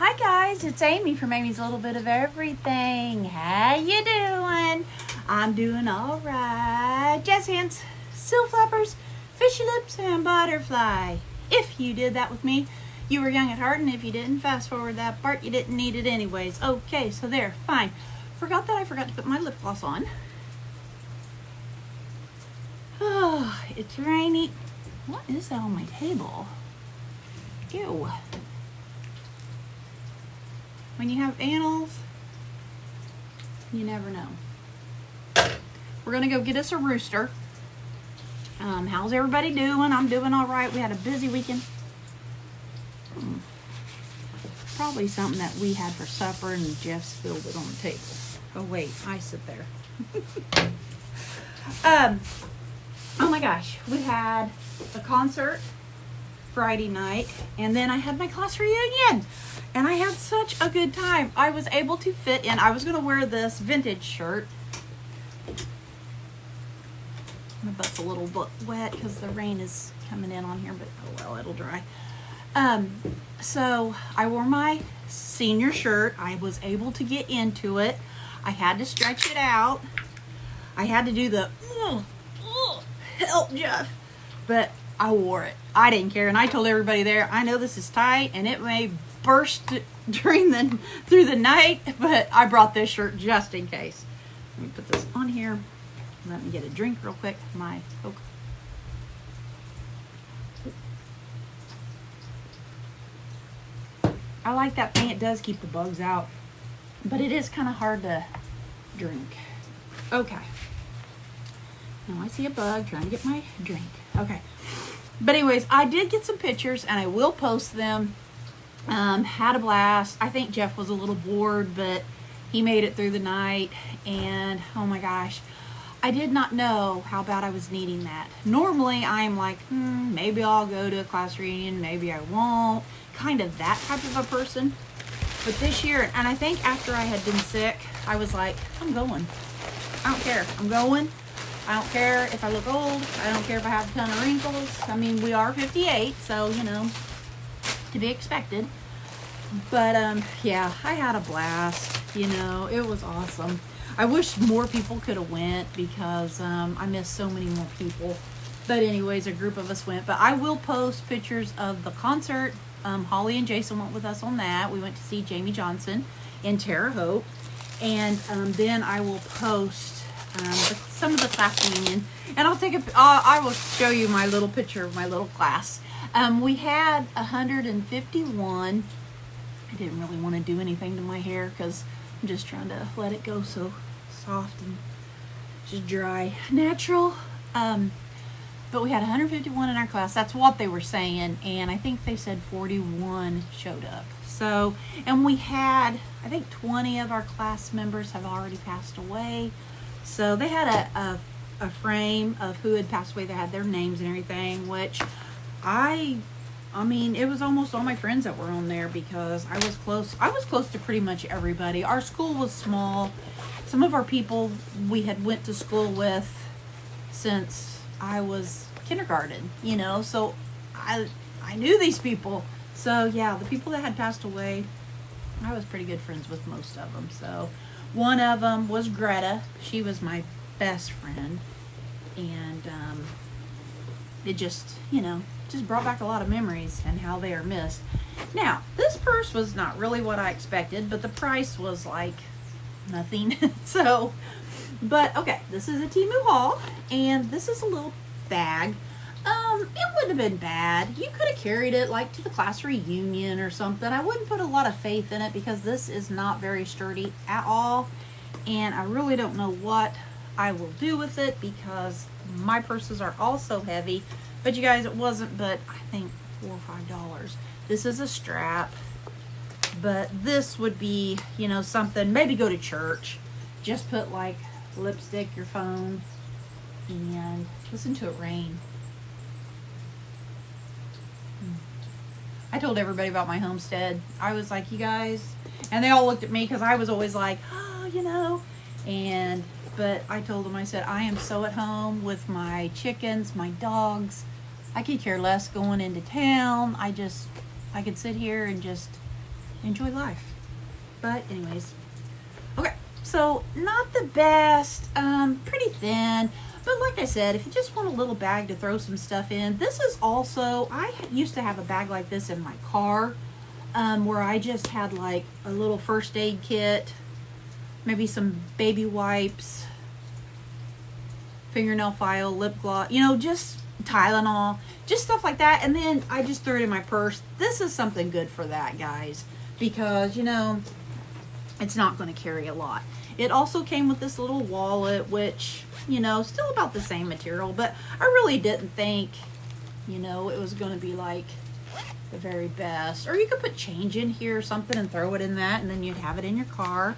Hi guys, it's Amy from Amy's Little Bit of Everything. How you doing? I'm doing all right. Jazz hands, silk flappers, fishy lips, and butterfly. If you did that with me, you were young at heart, and if you didn't, fast forward that part. You didn't need it anyways. Okay, so there, fine. Forgot to put my lip gloss on. Oh, it's rainy. What is that on my table? Ew. When you have animals, you never know. We're gonna go get us a rooster. How's everybody doing? I'm doing all right. We had a busy weekend. Probably something that we had for supper and Jeff spilled it on the table. Oh wait, I sit there. Oh my gosh, we had a concert Friday night, and then I had my class reunion, and I had such a good time. I was able to fit in. I was going to wear this vintage shirt. My butt's a little wet because the rain is coming in on here, but oh well, it'll dry. So I wore my senior shirt. I was able to get into it. I had to stretch it out. I had to do the help Jeff, but I wore it. I didn't care, and I told everybody there, I know this is tight and it may burst through the night, but I brought this shirt just in case. Let me put this on here. Let me get a drink real quick. My Coke. I like that thing. It does keep the bugs out, but it is kind of hard to drink. Okay. Now I see a bug trying to get my drink. Okay. But anyways, I did get some pictures and I will post them. Had a blast. I think Jeff was a little bored, but he made it through the night. And oh my gosh, I did not know how bad I was needing that. Normally I'm like, maybe I'll go to a class reunion, maybe I won't. Kind of that type of a person. But this year, and I think after I had been sick, I was like, I'm going. I don't care. I'm going. I don't care if I look old. I don't care if I have a ton of wrinkles. I mean, we are 58, so, you know, to be expected. But, yeah, I had a blast. You know, it was awesome. I wish more people could have went because I missed so many more people. But anyways, a group of us went. But I will post pictures of the concert. Holly and Jason went with us on that. We went to see Jamie Johnson in Terre Haute. And then I will post some of the class reunion, and I will show you my little picture of my little class. We had 151. I didn't really want to do anything to my hair because I'm just trying to let it go so soft and just dry, natural. But we had 151 in our class. That's what they were saying, and I think they said 41 showed up. So, and we had, I think 20 of our class members have already passed away. So they had a frame of who had passed away. They had their names and everything, which I mean, it was almost all my friends that were on there because I was close to pretty much everybody. Our school was small. Some of our people we had went to school with since I was kindergarten, you know, so I knew these people. So yeah, the people that had passed away, I was pretty good friends with most of them. So one of them was Greta. She was my best friend. And it just, you know, just brought back a lot of memories and how they are missed. Now, this purse was not really what I expected, but the price was like nothing. So, but okay, this is a Temu Haul, and this is a little bag. It wouldn't have been bad. You could have carried it like to the class reunion or something. I wouldn't put a lot of faith in it because this is not very sturdy at all. And I really don't know what I will do with it because my purses are also heavy. But you guys, it wasn't but I think $4 or $5. This is a strap. But this would be, you know, something, maybe go to church. Just put like lipstick, your phone, and listen to it rain. I told everybody about my homestead. I was like, you guys, and they all looked at me because I was always like, oh, you know, but I told them, I said, I am so at home with my chickens, my dogs. I could care less going into town. I could sit here and just enjoy life. But anyways, okay, so not the best, pretty thin, but like I said, if you just want a little bag to throw some stuff in, this is also, I used to have a bag like this in my car, where I just had like a little first aid kit, maybe some baby wipes, fingernail file, lip gloss, you know, just Tylenol, just stuff like that. And then I just threw it in my purse. This is something good for that, guys, because, you know, it's not going to carry a lot. It also came with this little wallet, which, you know, still about the same material, but I really didn't think, you know, it was going to be like the very best. Or you could put change in here or something and throw it in that, and then you'd have it in your car.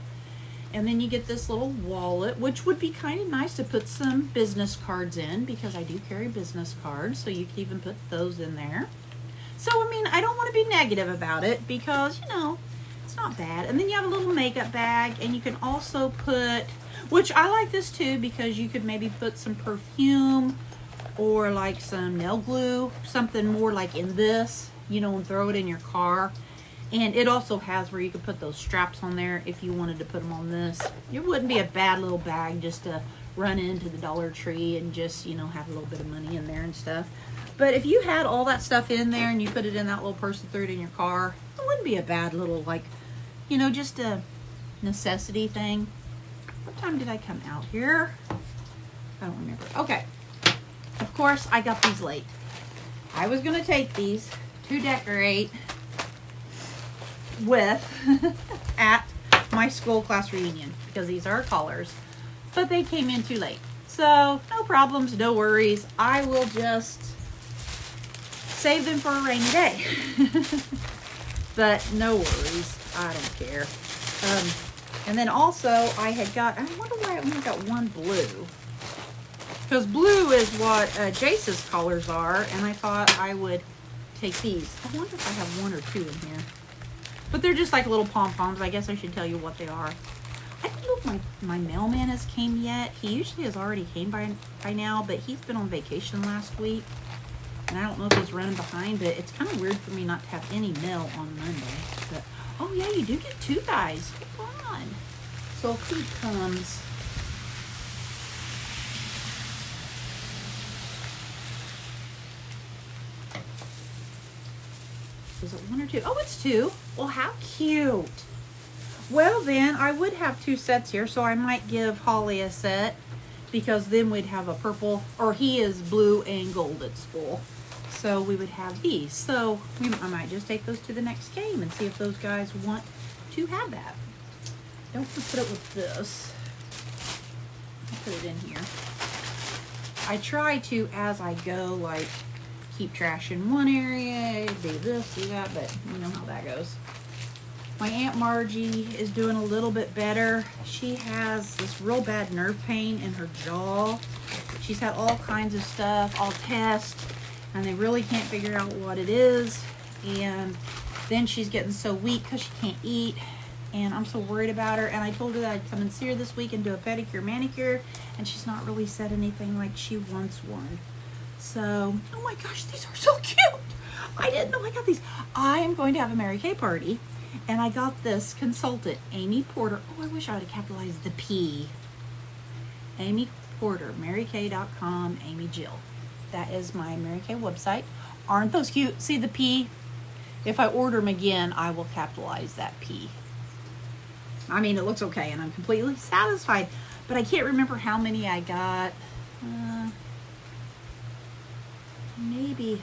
And then you get this little wallet, which would be kind of nice to put some business cards in, because I do carry business cards, so you can even put those in there. So, I mean, I don't want to be negative about it, because, you know, it's not bad. And then you have a little makeup bag, and you can also put, which I like this too, because you could maybe put some perfume or like some nail glue, something more like in this, you know, and throw it in your car. And it also has where you could put those straps on there if you wanted to put them on this. It wouldn't be a bad little bag just to run into the Dollar Tree and just, you know, have a little bit of money in there and stuff. But if you had all that stuff in there and you put it in that little purse and threw it in your car, it wouldn't be a bad little, like, you know, just a necessity thing. What time did I come out here? I don't remember. Okay. Of course, I got these late. I was going to take these to decorate with at my school class reunion, because these are colors, but they came in too late. So no problems, no worries. I will just save them for a rainy day. But no worries, I don't care. And then also I had got, I wonder why I only got one blue, because blue is what Joseys colors are, and I thought I would take these. I wonder if I have one or two in here. But they're just like little pom-poms. I guess I should tell you what they are. I don't know if my mailman has came yet. He usually has already came by now, but he's been on vacation last week. And I don't know if he's running behind, but it's kind of weird for me not to have any mail on Monday. But, oh yeah, you do get two guys. Come on. So if he comes... Is it one or two? Oh, it's two. Well, how cute. Well, then I would have two sets here, so I might give Holly a set, because then we'd have a purple, or he is blue and gold at school. So we would have these. So I might just take those to the next game and see if those guys want to have that. Don't want to put it with this. I'll put it in here. I try to, as I go, like, keep trash in one area, do this, do that, but you know how that goes. My Aunt Margie is doing a little bit better. She has this real bad nerve pain in her jaw. She's had all kinds of stuff, all tests, and they really can't figure out what it is. And then she's getting so weak because she can't eat, and I'm so worried about her. And I told her that I'd come and see her this week and do a pedicure, manicure, and she's not really said anything like she wants one. So, oh my gosh, these are so cute. I didn't know I got these. I am going to have a Mary Kay party, and I got this consultant, Amy Porter. Oh, I wish I would have capitalized the P. Amy Porter, marykay.com, Amy Jill. That is my Mary Kay website. Aren't those cute? See the P? If I order them again, I will capitalize that P. I mean, it looks okay, and I'm completely satisfied, but I can't remember how many I got. Maybe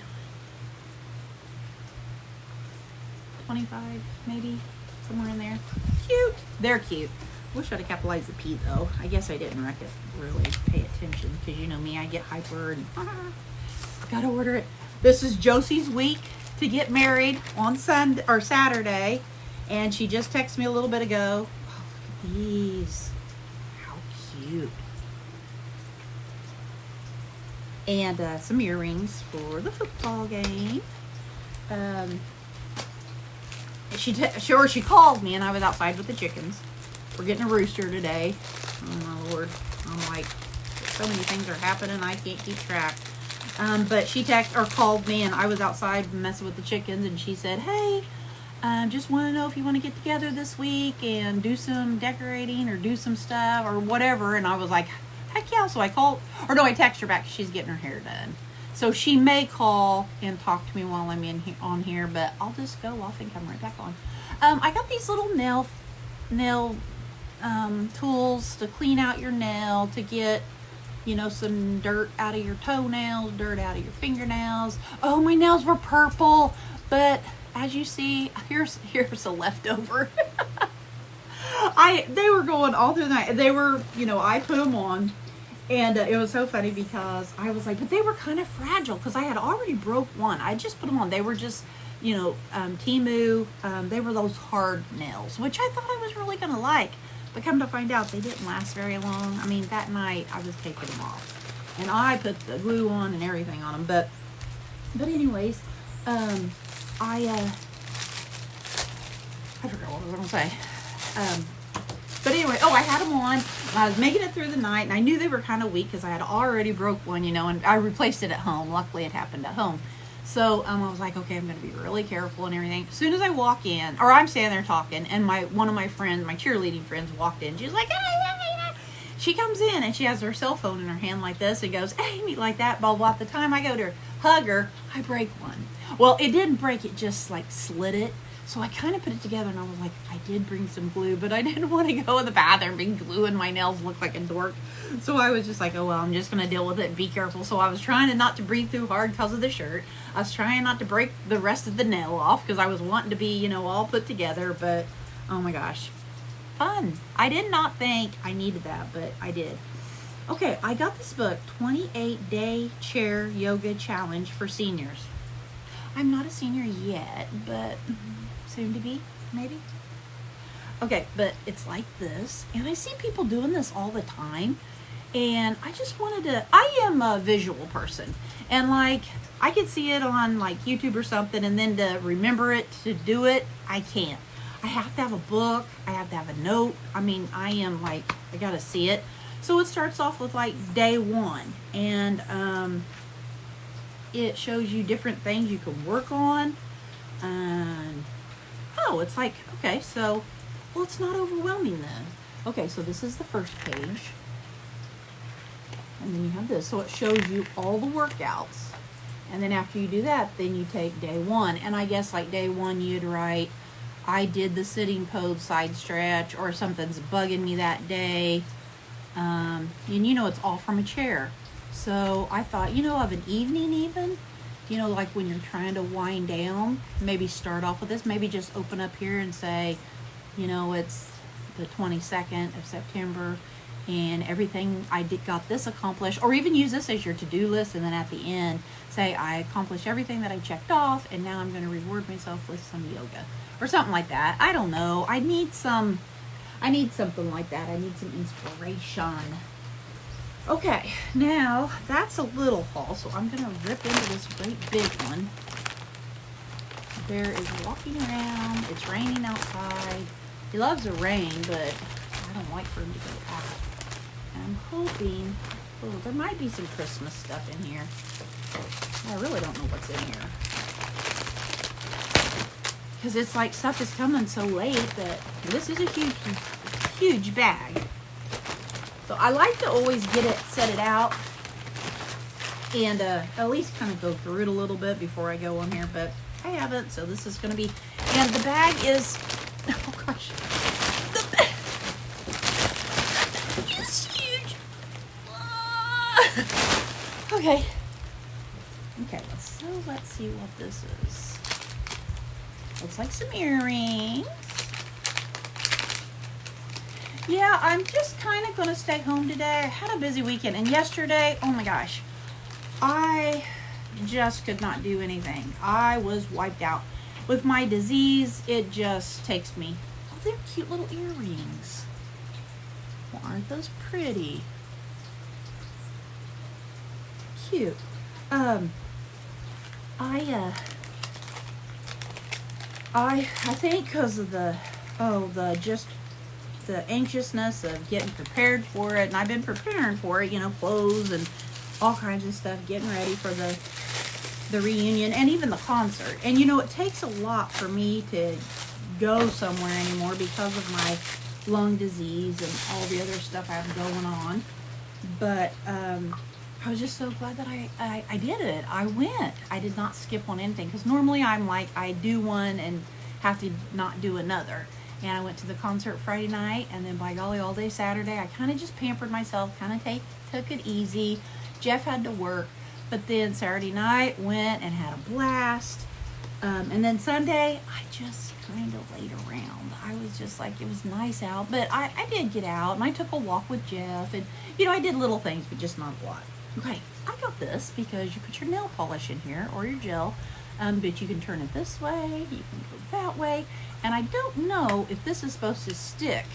25, maybe somewhere in there. Cute. They're cute. Wish I'd have capitalized the P though. I guess I didn't really pay attention, because you know me, I get hyper and gotta order it. This is Joseys week to get married on Sunday or Saturday, and she just texted me a little bit ago. Oh, look at these. How cute. And some earrings for the football game. She called me, and I was outside with the chickens. We're getting a rooster today. Oh my Lord. I'm like, so many things are happening, I can't keep track. But she called me, and I was outside messing with the chickens, and she said, hey, Just want to know if you want to get together this week and do some decorating or do some stuff or whatever. And I was like, heck yeah. So I called, or no, I text her back. She's getting her hair done. So she may call and talk to me while I'm on here, but I'll just go off and come right back on. I got these little nail tools to clean out your nail, to get, you know, some dirt out of your toenails, dirt out of your fingernails. Oh, my nails were purple, but as you see, here's a leftover. They were going all through the night. They were, you know, I put them on, and it was so funny because I was like, but they were kind of fragile because I had already broke one. I just put them on. They were just, you know, Temu. They were those hard nails, which I thought I was really gonna like. But come to find out, they didn't last very long. I mean, that night I was taking them off, and I put the glue on and everything on them. But anyways, I forgot what I was gonna say. But anyway, I had them on. I was making it through the night, and I knew they were kind of weak because I had already broke one, you know, and I replaced it at home. Luckily, it happened at home. So I was like, okay, I'm going to be really careful and everything. As soon as I walk in, or I'm standing there talking, and one of my friends, my cheerleading friends, walked in. She was like, hey, hey, hey. She comes in, and she has her cell phone in her hand like this, and goes, hey, me like that, blah, blah. At the time I go to hug her, I break one. Well, it didn't break, it just like slid it. So I kind of put it together, and I was like, I did bring some glue, but I didn't want to go in the bathroom and glue in my nails, look like a dork. So I was just like, oh, well, I'm just going to deal with it and be careful. So I was trying not to breathe too hard because of the shirt. I was trying not to break the rest of the nail off because I was wanting to be, you know, all put together. But, oh my gosh, fun. I did not think I needed that, but I did. Okay, I got this book, 28-Day Chair Yoga Challenge for Seniors. I'm not a senior yet, but soon to be, maybe. Okay, but it's like this, and I see people doing this all the time, and I just wanted to, I am a visual person, and like, I could see it on like YouTube or something, and then to remember it, to do it, I can't. I have to have a book, I have to have a note. I mean, I am like, I gotta see it. So it starts off with like day one, and it shows you different things you can work on. And oh, it's like, okay, so, well, it's not overwhelming then. Okay, so this is the first page. And then you have this. So it shows you all the workouts. And then after you do that, then you take day one. And I guess like day one, you'd write, I did the sitting pose side stretch, or something's bugging me that day. And you know, it's all from a chair. So I thought, you know, of an evening even, you know, like when you're trying to wind down, maybe start off with this, maybe just open up here and say, you know, it's the 22nd of September and everything got this accomplished, or even use this as your to-do list, and then at the end say, I accomplished everything that I checked off, and now I'm going to reward myself with some yoga or something like that. I don't know. I need something like that. I need some inspiration. Okay, now that's a little haul, so I'm going to rip into this great big one. Bear is walking around. It's raining outside. He loves the rain, but I don't like for him to go out. I'm hoping, oh, there might be some Christmas stuff in here. I really don't know what's in here. Because it's like stuff is coming so late that this is a huge bag. So I like to always set it out and at least kind of go through it a little bit before I go on here, but I haven't, so this is going to be, and the bag is, oh gosh, the bag is huge. Okay, so let's see what this is. Looks like some earrings. Yeah, I'm just kind of going to stay home today. I had a busy weekend, and yesterday, oh my gosh, I just could not do anything. I was wiped out. With my disease, it just takes me. Oh, they're cute little earrings. Well, aren't those pretty? Cute. I think because of the anxiousness of getting prepared for it, and I've been preparing for it, you know, clothes and all kinds of stuff, getting ready for the reunion and even the concert. And you know, it takes a lot for me to go somewhere anymore because of my lung disease and all the other stuff I have going on. But I was just so glad that I did it. I went. I did not skip on anything, because normally I'm like, I do one and have to not do another. And I went to the concert Friday night, and then by golly, all day Saturday, I kind of just pampered myself, kind of took it easy. Jeff had to work, but then Saturday night went and had a blast. And then Sunday, I just kind of laid around. I was just like, it was nice out, but I did get out, and I took a walk with Jeff, and you know, I did little things, but just not a lot. Okay, I got this because you put your nail polish in here or your gel, but you can turn it this way, you can go that way, and I don't know if this is supposed to stick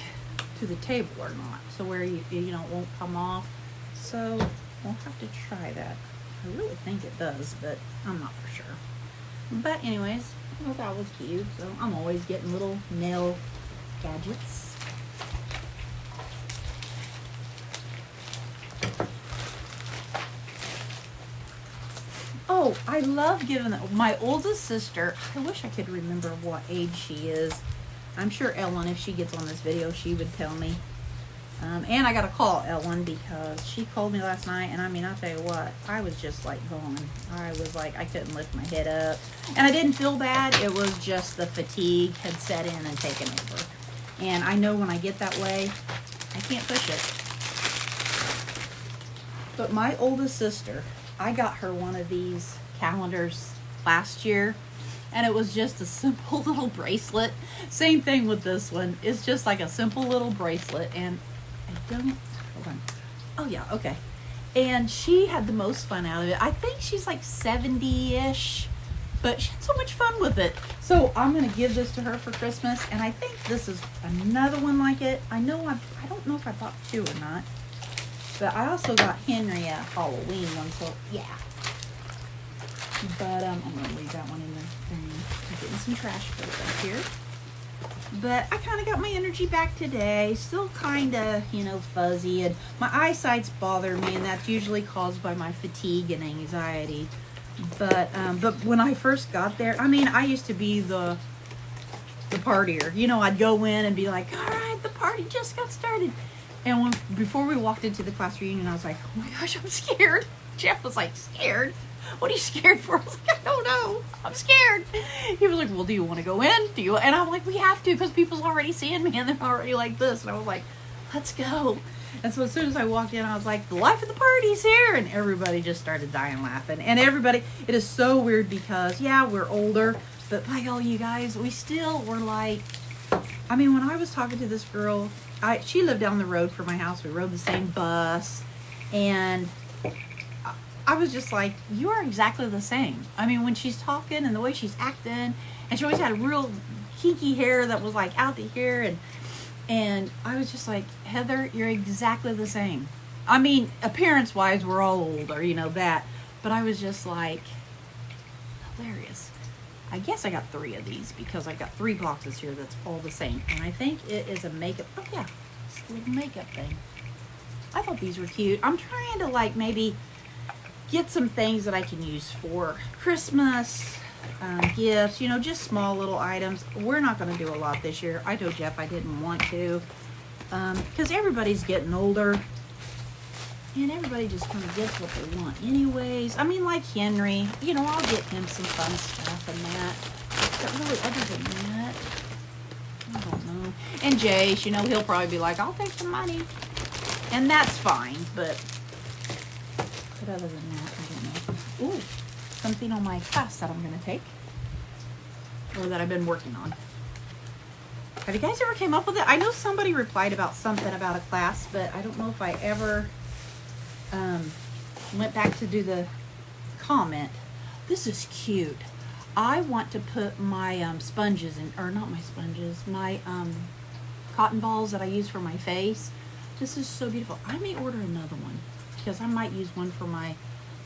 to the table or not, so where you know, it won't come off. So we'll have to try that. I really think it does, but I'm not for sure. But anyways, I thought that was cute. So I'm always getting little nail gadgets. Oh, I love giving them. My oldest sister, I wish I could remember what age she is. I'm sure Ellen, if she gets on this video, she would tell me. And I got to call Ellen because she called me last night, and I mean, I'll tell you what, I was just like gone. I was like, I couldn't lift my head up, and I didn't feel bad. It was just the fatigue had set in and taken over. And I know when I get that way, I can't push it. But my oldest sister, I got her one of these calendars last year, and it was just a simple little bracelet. Same thing with this one. It's just like a simple little bracelet, and I don't, hold on. Oh yeah, okay. And she had the most fun out of it. I think she's like 70-ish, but she had so much fun with it. So I'm gonna give this to her for Christmas, and I think this is another one like it. I know I don't know if I bought two or not, but I also got Henry a Halloween one, so yeah. But I'm gonna leave that one in the thing. I'm getting some trash put up here. But I kind of got my energy back today. Still kind of, you know, fuzzy, and my eyesight's bother me, and that's usually caused by my fatigue and anxiety. But when I first got there, I mean, I used to be the partier. You know, I'd go in and be like, all right, the party just got started. And before we walked into the class reunion, I was like, oh my gosh, I'm scared. Jeff was like, scared? What are you scared for? I was like, I don't know. I'm scared. He was like, well, do you want to go in? And I'm like, we have to, because people's already seeing me, and they're already like this. And I was like, let's go. And so as soon as I walked in, I was like, the life of the party's here. And everybody just started dying laughing. And everybody, it is so weird because, yeah, we're older, but by all you guys, we still were like, I mean, when I was talking to this girl, she lived down the road from my house. We rode the same bus, and I was just like, you are exactly the same. I mean, when she's talking and the way she's acting, and she always had real kinky hair that was like out to here, and I was just like, Heather, you're exactly the same. I mean, appearance-wise, we're all older, you know that, but I was just like, hilarious. I guess I got 3 of these because I got 3 boxes here that's all the same, and I think it is a makeup. Oh yeah, it's a little makeup thing. I thought these were cute. I'm trying to like maybe get some things that I can use for Christmas, gifts, you know, just small little items. We're not going to do a lot this year. I told Jeff I didn't want to, because everybody's getting older, and everybody just kind of gets what they want anyways. I mean, like Henry, you know, I'll get him some fun stuff and that. But really, other than that, I don't know. And Jace, you know, he'll probably be like, I'll take some money. And that's fine, but other than that, I don't know. Ooh, something on my class that I'm going to take, or that I've been working on. Have you guys ever came up with it? I know somebody replied about something about a class, but I don't know if I ever went back to do the comment. This is cute. I want to put my sponges in, or not my sponges, my cotton balls that I use for my face. This is so beautiful. I may order another one, because I might use one for my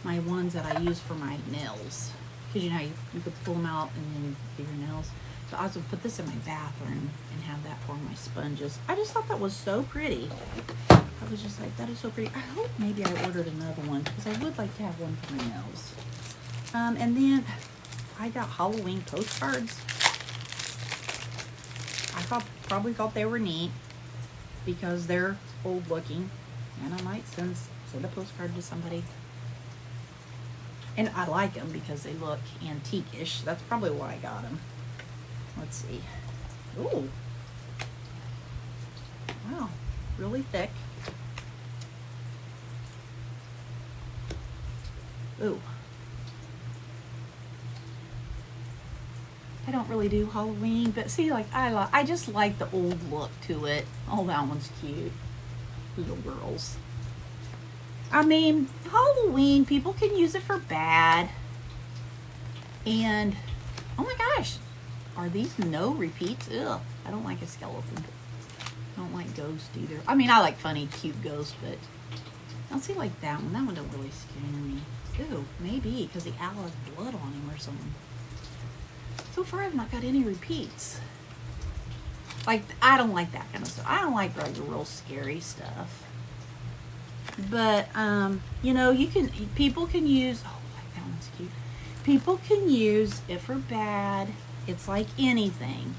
ones that I use for my nails. Because you know, you could pull them out and then do your nails. So I was going to put this in my bathroom and have that for my sponges. I just thought that was so pretty. I was just like, that is so pretty. I hope maybe I ordered another one, because I would like to have one for my nails. And then I got Halloween postcards. Probably thought they were neat because they're old looking, and I might send a postcard to somebody. And I like them because they look antique-ish. That's probably why I got them. Let's see. Ooh. Wow. Really thick. Ooh. I don't really do Halloween, but see, like, I just like the old look to it. Oh, that one's cute. Little girls. I mean, Halloween, people can use it for bad. And, oh my gosh, are these no repeats? Ugh, I don't like a skeleton. I don't like ghosts either. I mean, I like funny, cute ghosts, but I don't see like that one. That one don't really scare me. Ew, maybe, because the owl has blood on him or something. So far, I've not got any repeats. Like, I don't like that kind of stuff. I don't like like the real scary stuff. But, you know, people can use, oh, like that one's cute. People can use it for bad. It's like anything.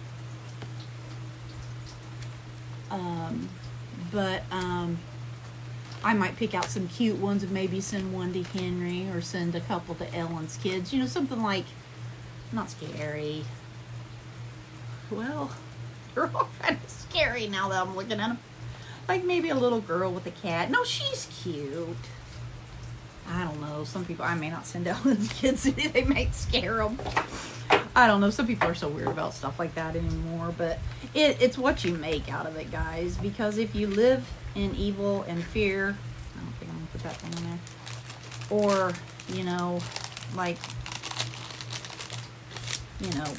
I might pick out some cute ones and maybe send one to Henry or send a couple to Ellen's kids. You know, something like, not scary. Well, they're all kind of scary now that I'm looking at them. Like maybe a little girl with a cat. No, she's cute. I don't know. Some people, I may not send Ellen's kids. They might scare them. I don't know. Some people are so weird about stuff like that anymore. But it's what you make out of it, guys. Because if you live in evil and fear, I don't think I'm going to put that one in there. Or, you know, like, you know,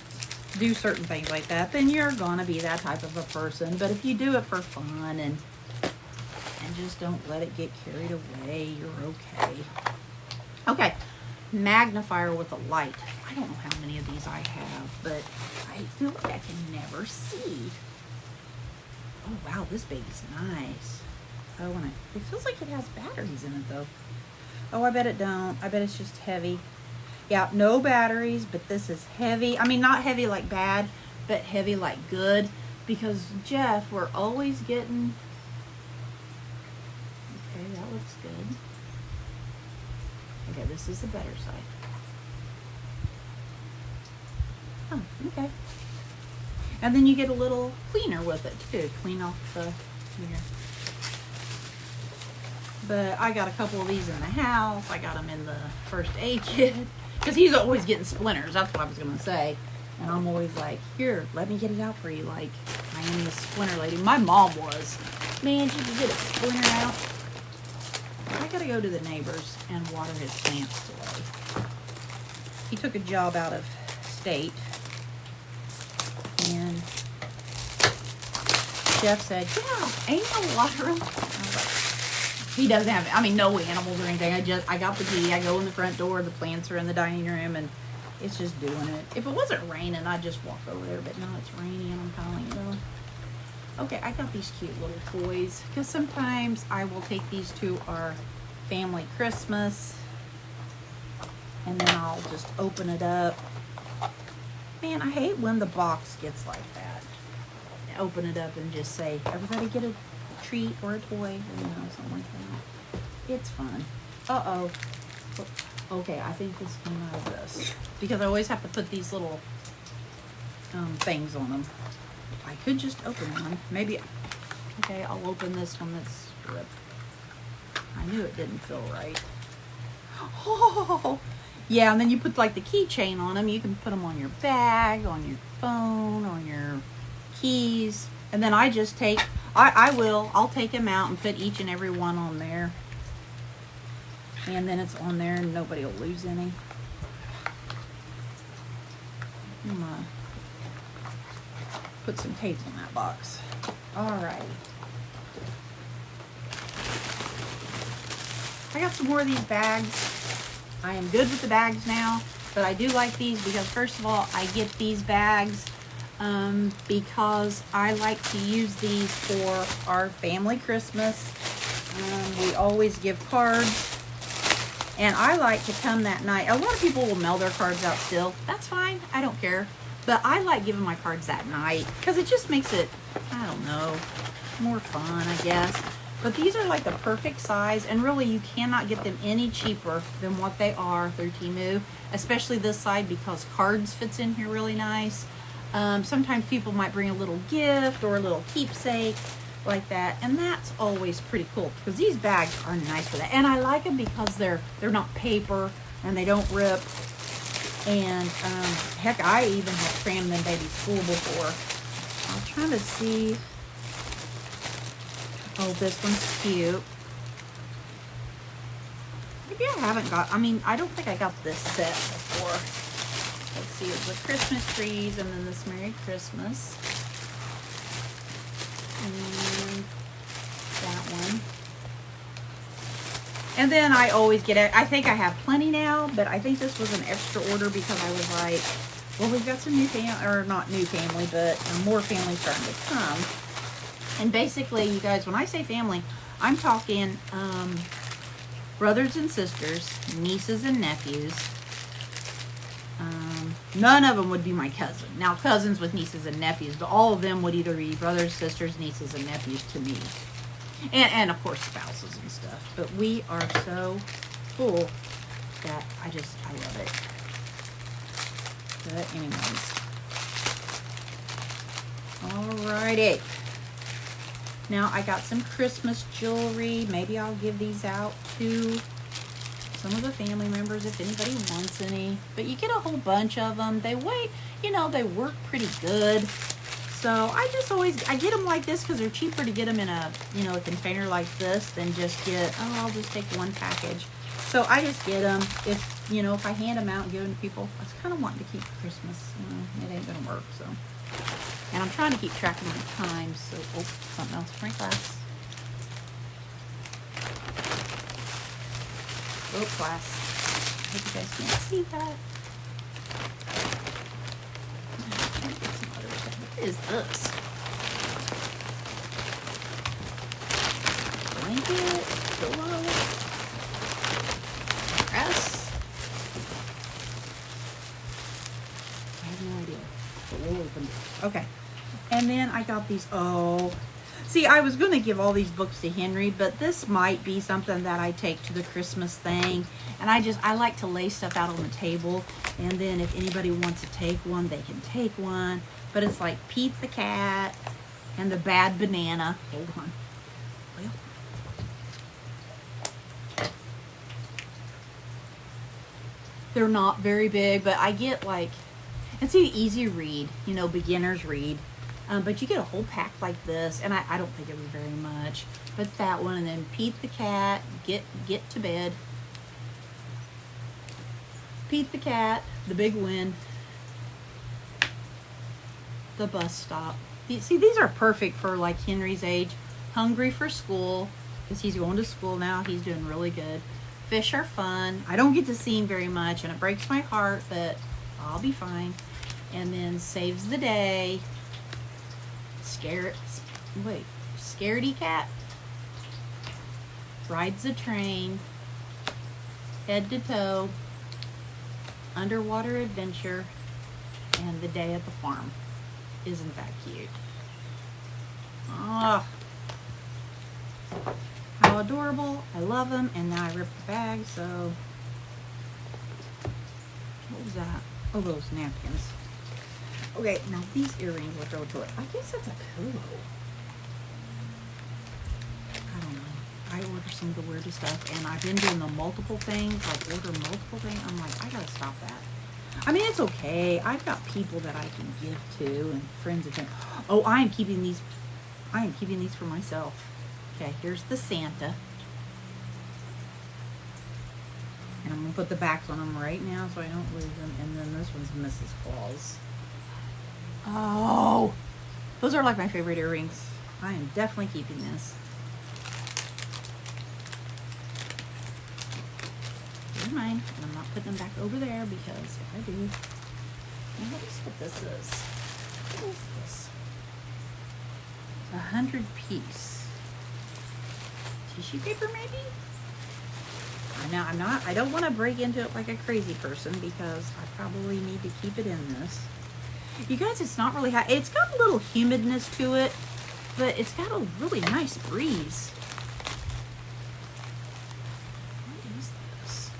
do certain things like that, then you're going to be that type of a person. But if you do it for fun and just don't let it get carried away, you're okay. Okay, magnifier with a light. I don't know how many of these I have, but I feel like I can never see. Oh wow, this baby's nice. Oh, and it feels like it has batteries in it though. Oh, I bet it don't. I bet it's just heavy. Yeah, no batteries, but this is heavy. I mean, not heavy like bad, but heavy like good. Because Jeff, we're always getting... Okay, that looks good. Okay, this is the better side. Oh, okay. And then you get a little cleaner with it too. Clean off the here. But I got a couple of these in the house. I got them in the first aid kit. Because he's always getting splinters. That's what I was going to say. And I'm always like, here, let me get it out for you. Like, I am the splinter lady. My mom was. Man, she could get a splinter out. I got to go to the neighbor's and water his plants today. He took a job out of state. And Jeff said, yeah, ain't no water. I was like, he doesn't have, I mean, no animals or anything. I got the key. I go in the front door. The plants are in the dining room, and it's just doing it. If it wasn't raining, I'd just walk over there. But now it's rainy, and I'm calling it on. Okay, I got these cute little toys because sometimes I will take these to our family Christmas, and then I'll just open it up. Man, I hate when the box gets like that. Open it up and just say, everybody get a treat or a toy, or, you know, something like that. It's fun. Uh-oh. Okay, I think this came out of this. Because I always have to put these little things on them. I could just open one. Maybe, okay, I'll open this one that's ripped. I knew it didn't feel right. Oh, yeah, and then you put like the keychain on them. You can put them on your bag, on your phone, on your keys. And then I just take, I'll take them out and put each and every one on there. And then it's on there and nobody will lose any. I'm gonna put some tape on that box. Alright. I got some more of these bags. I am good with the bags now, but I do like these because first of all, I get these bags because I like to use these for our family Christmas. We always give cards, And I like to come that night. A lot of people will mail their cards out still. That's fine. I don't care. But I like giving my cards that night because it just makes it, I don't know, more fun, I guess. But these are like the perfect size, and really you cannot get them any cheaper than what they are through Temu, especially this side because cards fits in here really nice. Sometimes people might bring a little gift or a little keepsake like that, and that's always pretty cool because these bags are nice for that. And I like them because they're not paper and they don't rip. And heck, I even have crammed them babies full before. I'm trying to see. Oh, this one's cute. Maybe I haven't got, I don't think I got this set before. Let's see, it's the Christmas trees and then this Merry Christmas. And that one. And then I always get it. I think I have plenty now, but I think this was an extra order because I was like, well, we've got some new family, or not new family, but more family starting to come. And basically, you guys, when I say family, I'm talking brothers and sisters, nieces and nephews. None of them would be my cousin. Now, cousins with nieces and nephews, but all of them would either be brothers, sisters, nieces, and nephews to me. And of course, spouses and stuff. But we are so full that I love it. But anyways. Alrighty. Now I got some Christmas jewelry. Maybe I'll give these out to some of the family members if anybody wants any. But you get a whole bunch of them. They weigh, they work pretty good. So I get them like this because they're cheaper to get them in a, a container like this than just get, I'll just take one package. So I just get them. If I hand them out and give them to people, I was kind of wanting to keep Christmas. It ain't going to work, so. And I'm trying to keep track of my time, so, something else for my class. Class. I hope you guys can't see that. What is this? Blanket, pillow, dress. I have no idea, but we'll open it. Okay. And then I got these, see, I was going to give all these books to Henry, but this might be something that I take to the Christmas thing. And I like to lay stuff out on the table. And then if anybody wants to take one, they can take one. But it's like Pete the Cat and the Bad Banana. Hold on. Well. They're not very big, but I get like, it's an easy read, beginner's read. But you get a whole pack like this, and I don't think it was very much. But that one, and then Pete the Cat, Get to Bed. Pete the Cat, The Big Win, The Bus Stop. See, these are perfect for like Henry's age. Hungry for School, because he's going to school now. He's doing really good. Fish Are Fun. I don't get to see him very much, and it breaks my heart, but I'll be fine. And then Saves the Day. Scaredy Cat. Rides a Train. Head to Toe. Underwater Adventure. And The Day at the Farm. Isn't that cute? Oh, how adorable. I love them. And now I ripped the bag, so. What was that? Oh, those napkins. Okay, now these earrings will go to it. I guess that's a pillow. I don't know. I order some of the weirdest stuff, and I've been doing the multiple things, like order multiple things. I'm like, I gotta stop that. I mean, it's okay. I've got people that I can give to, and friends and things. Oh, I am keeping these for myself. Okay, here's the Santa. And I'm gonna put the backs on them right now so I don't lose them. And then this one's Mrs. Claus. Oh, those are like my favorite earrings. I am definitely keeping this. They're mine, and I'm not putting them back over there because if I do, now let me see what this is. What is this? 100 piece tissue paper, maybe? Now I don't want to break into it like a crazy person because I probably need to keep it in this. You guys, it's not really hot. It's got a little humidness to it, but it's got a really nice breeze. What is this?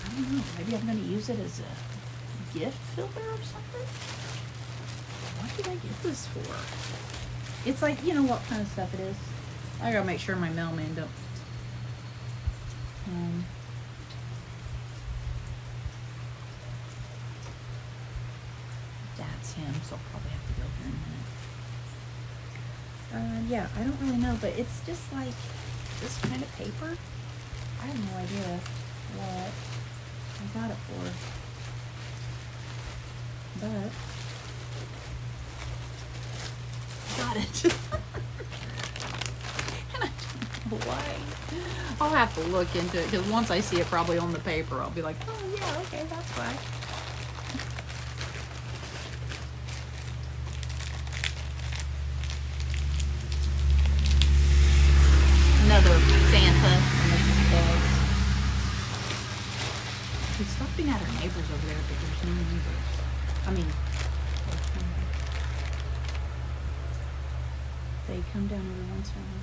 I don't know. Maybe I'm going to use it as a gift filler or something? What did I get this for? It's like, you know what kind of stuff it is. I gotta make sure my mailman don't. That's him, so I'll probably have to go here in a minute. Yeah, I don't really know, but it's just like this kind of paper. I have no idea what I got it for. But got it. And I don't know why. I'll have to look into it because once I see it probably on the paper, I'll be like, oh yeah, okay, that's why. Another Santa and this is bugs. He's stopping at our neighbors over there, but there's no neighbors. I mean, they come down every once in a while.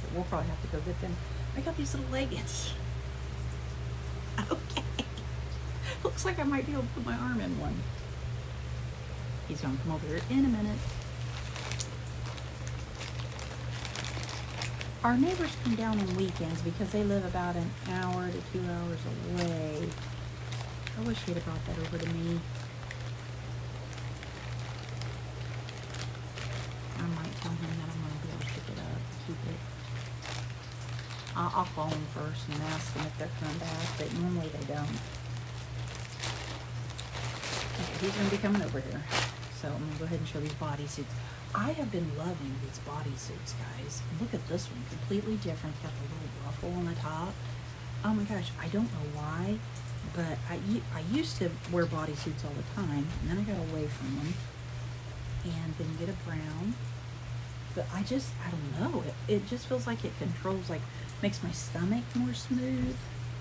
But we'll probably have to go get them. I got these little leggings. Okay. Looks like I might be able to put my arm in one. He's gonna come over here in a minute. Our neighbors come down on weekends because they live about an hour to 2 hours away. I wish he'd have brought that over to me. I might tell him that I'm going to be able to pick it up, keep it. I'll call him first and ask them if they're coming back, but normally they don't. Okay, he's going to be coming over here. So I'm going to go ahead and show these bodysuits. I have been loving these bodysuits, guys. Look at this one, completely different. It's got the little ruffle on the top. Oh my gosh, I don't know why, but I used to wear bodysuits all the time, and then I got away from them, and then get a brown. But I don't know. It just feels like it controls, like, makes my stomach more smooth.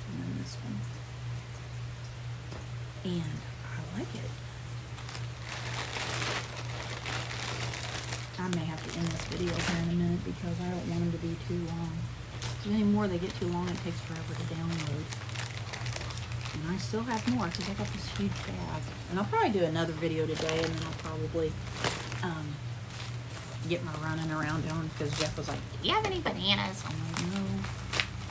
And then this one. And I like it. I may have to end this video here in a minute because I don't want them to be too long. If anymore they get too long, it takes forever to download. And I still have more because I got this huge bag. And I'll probably do another video today, and then I'll probably get my running around doing, because Jeff was like, do you have any bananas? I'm like, no.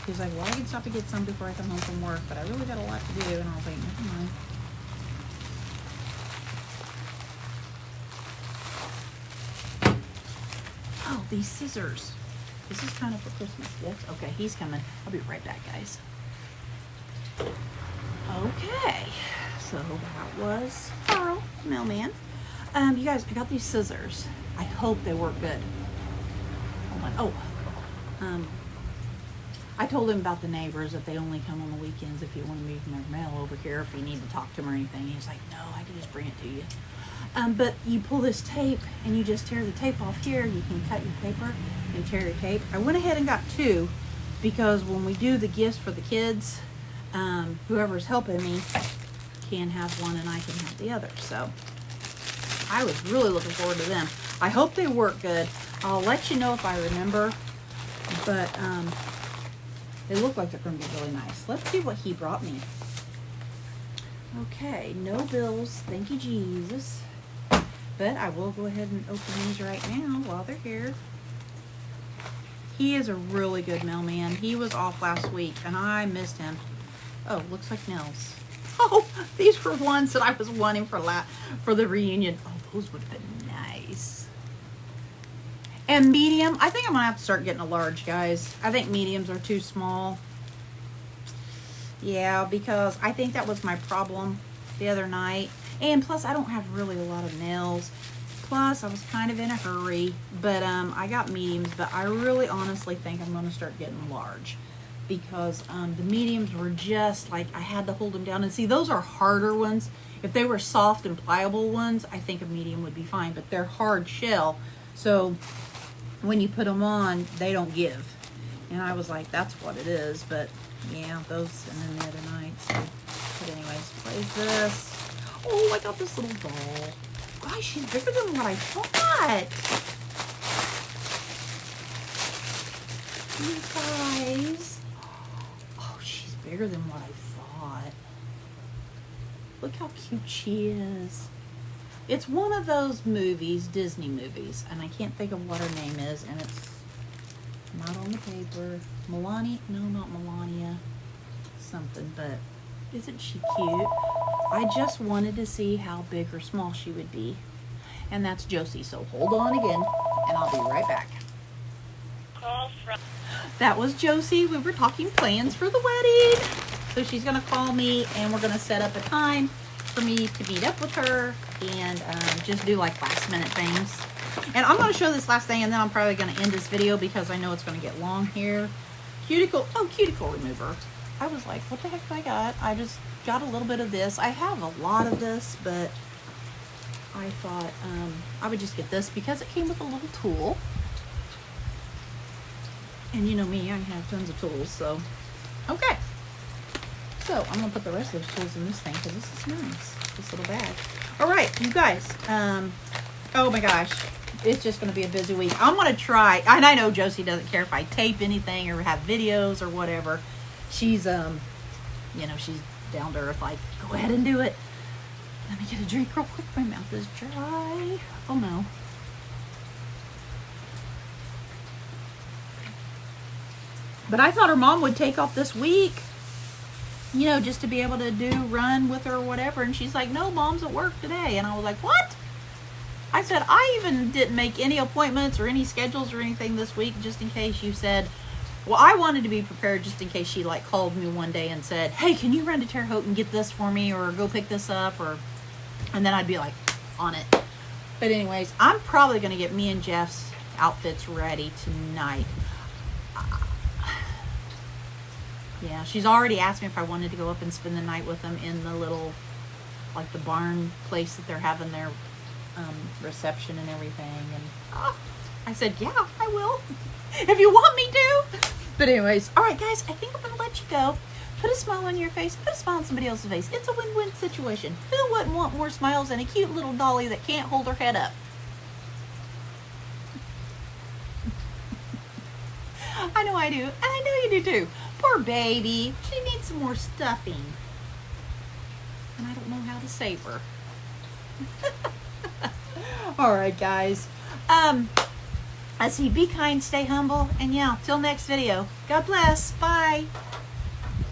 He was like, well, I can stop to get some before I come home from work, but I really got a lot to do. And I was like, never mind. Oh, these scissors. This is kind of for Christmas gifts. Okay, he's coming. I'll be right back, guys. Okay, so that was Carl, mailman. You guys, I got these scissors. I hope they work good. Hold on. I told him about the neighbors, that they only come on the weekends if you want to move my mail over here, if you need to talk to them or anything. He's like, no, I can just bring it to you. But you pull this tape and you just tear the tape off here. You can cut your paper and tear your tape. I went ahead and got two because when we do the gifts for the kids, whoever's helping me can have one and I can have the other. So I was really looking forward to them. I hope they work good. I'll let you know if I remember, but they look like they're going to be really nice. Let's see what he brought me. Okay, no bills. Thank you, Jesus. But I will go ahead and open these right now while they're here. He is a really good mailman. He was off last week and I missed him. Oh, looks like nails. Oh, these were ones that I was wanting for the reunion. Oh, those would have been nice. And medium. I think I'm going to have to start getting a large, guys. I think mediums are too small. Yeah, because I think that was my problem the other night. And plus, I don't have really a lot of nails. Plus, I was kind of in a hurry. But I got mediums. But I really honestly think I'm going to start getting large. Because the mediums were just like, I had to hold them down. And see, those are harder ones. If they were soft and pliable ones, I think a medium would be fine. But they're hard shell. So when you put them on, they don't give. And I was like, that's what it is. But yeah, those, and then the other night. So, but anyways, plays this. Oh, I got this little doll. Gosh, she's bigger than what I thought. You guys. Oh, she's bigger than what I thought. Look how cute she is. It's one of those movies, Disney movies, and I can't think of what her name is, and it's not on the paper. Melania? No, not Melania. Something, but isn't she cute? I just wanted to see how big or small she would be. And that's Josie, so hold on again, and I'll be right back. Call from. That was Josie. We were talking plans for the wedding. So she's going to call me, and we're going to set up a time for me to meet up with her and just do like last minute things. And I'm going to show this last thing, and then I'm probably going to end this video because I know it's going to get long here. Cuticle remover. I was like, what the heck do I got? I just got a little bit of this. I have a lot of this, but I thought I would just get this because it came with a little tool. And you know me, I have tons of tools, so okay. So I'm gonna put the rest of those tools in this thing because this is nice, this little bag. All right, you guys. Oh my gosh, it's just gonna be a busy week. I'm gonna try, and I know Josie doesn't care if I tape anything or have videos or whatever. She's you know, she's down to earth, like, go ahead and do it. Let me get a drink real quick. My mouth is dry. Oh no. But I thought her mom would take off this week, you know, just to be able to run with her or whatever. And she's like, no, Mom's at work today. And I was like, what? I said, I even didn't make any appointments or any schedules or anything this week, just in case you said, well, I wanted to be prepared just in case she like called me one day and said, hey, can you run to Terre Haute and get this for me or go pick this up? Or, and then I'd be like on it. But anyways, I'm probably going to get me and Jeff's outfits ready tonight. Yeah, she's already asked me if I wanted to go up and spend the night with them in the little, like the barn place that they're having their reception and everything. And I said, yeah, I will, if you want me to. But anyways, all right, guys, I think I'm going to let you go. Put a smile on your face. Put a smile on somebody else's face. It's a win-win situation. Who wouldn't want more smiles than a cute little dolly that can't hold her head up? I know I do. And I know you do too. Poor baby. She needs some more stuffing. And I don't know how to save her. All right, guys. I see. Be kind, stay humble, and yeah, till next video. God bless. Bye.